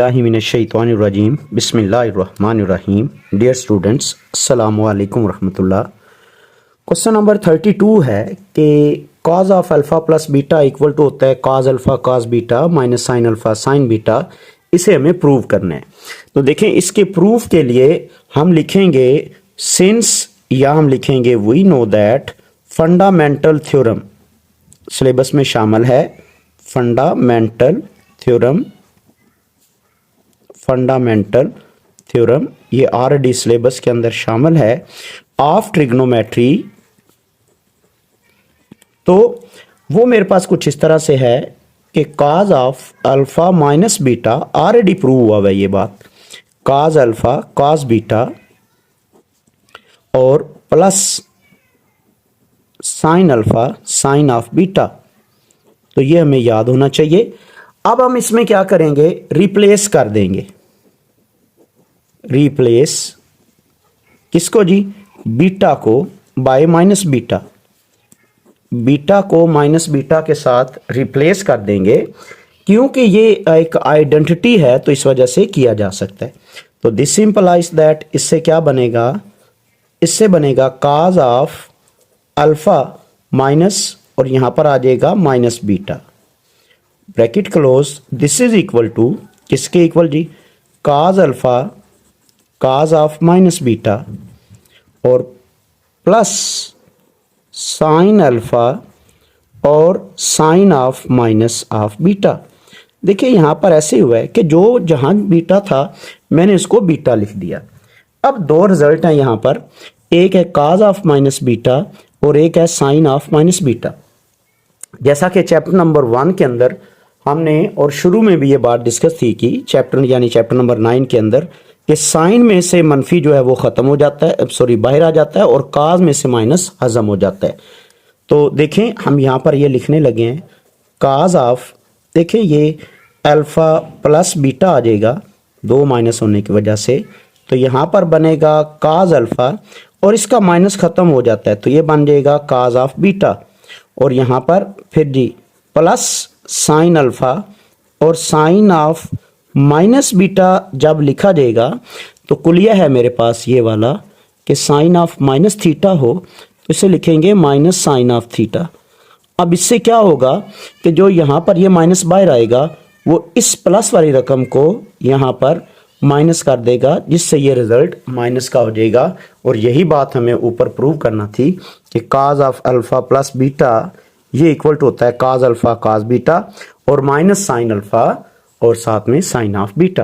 बिस्मिल्लाहिमिनश्शैतानिर्रजीम बिस्मिल्लाहिर्रहमानिर्रहीम। Dear students, अस्सलामु अलैकुम रहमतुल्लाह। क्वेश्चन नंबर 32 है कि cos of alpha plus beta equal to होता है cos alpha cos beta minus sine alpha sine beta. इसे हमें प्रूव करना है। तो देखें, इसके प्रूफ के लिए हम लिखेंगे सिंस, या हम लिखेंगे we know that fundamental theorem syllabus में शामिल है। फंडामेंटल थ्योरम, फंडामेंटल थ्योरम ये ऑलरेडी सिलेबस के अंदर शामिल है ऑफ ट्रिग्नोमेट्री। तो वो मेरे पास कुछ इस तरह से है कि cos of alpha minus beta already prove हुआ है ये बात, कॉज अल्फा कॉज बीटा और plus sine alpha sign of beta. तो ये हमें याद होना चाहिए। अब हम इसमें क्या करेंगे, रिप्लेस कर देंगे। रिप्लेस किसको जी? बीटा को बाय माइनस बीटा, बीटा को माइनस बीटा के साथ रिप्लेस कर देंगे, क्योंकि ये एक आइडेंटिटी है तो इस वजह से किया जा सकता है। तो दिस इंप्लाइज दैट, इससे क्या बनेगा, इससे बनेगा कॉज ऑफ अल्फा माइनस और यहां पर आ जाएगा minus beta, bracket close. This is equal to किसके इक्वल जी? Cos alpha cos of minus beta और प्लस साइन अल्फा और sine of minus of beta. देखिए यहां पर ऐसे हुआ है कि जो जहां बीटा था मैंने इसको बीटा लिख दिया। अब दो रिजल्ट हैं यहां पर, एक है कॉज ऑफ माइनस बीटा और एक है साइन ऑफ माइनस बीटा। जैसा कि चैप्टर नंबर 1 के अंदर हमने और शुरू में भी ये बात डिस्कस थी कि चैप्टर नंबर 9 के अंदर कि साइन में से मनफी जो है वो खत्म हो जाता है, सॉरी बाहर आ जाता है, और काज में से माइनस हजम हो जाता है। तो देखें हम यहाँ पर ये लिखने लगे हैं काज ऑफ, देखें ये अल्फा प्लस बीटा आ जाएगा दो माइनस होने की वजह से। तो यहाँ पर बनेगा काज अल्फा और इसका माइनस खत्म हो जाता है तो ये बन जाएगा काज ऑफ बीटा, और यहाँ पर फिर जी प्लस साइन अल्फा और साइन ऑफ माइनस बीटा जब लिखा जाएगा तो कुलिया है मेरे पास ये वाला कि साइन ऑफ माइनस थीटा हो तो इसे लिखेंगे माइनस साइन ऑफ थीटा। अब इससे क्या होगा कि जो यहाँ पर ये माइनस बाहर आएगा वो इस प्लस वाली रकम को यहाँ पर माइनस कर देगा, जिससे ये रिजल्ट माइनस का हो जाएगा। और यही बात हमें ऊपर प्रूव करना थी कि cause of alpha plus beta ये इक्वल टू होता है काज अल्फा काज बीटा और माइनस साइन अल्फा और साथ में साइन ऑफ बीटा।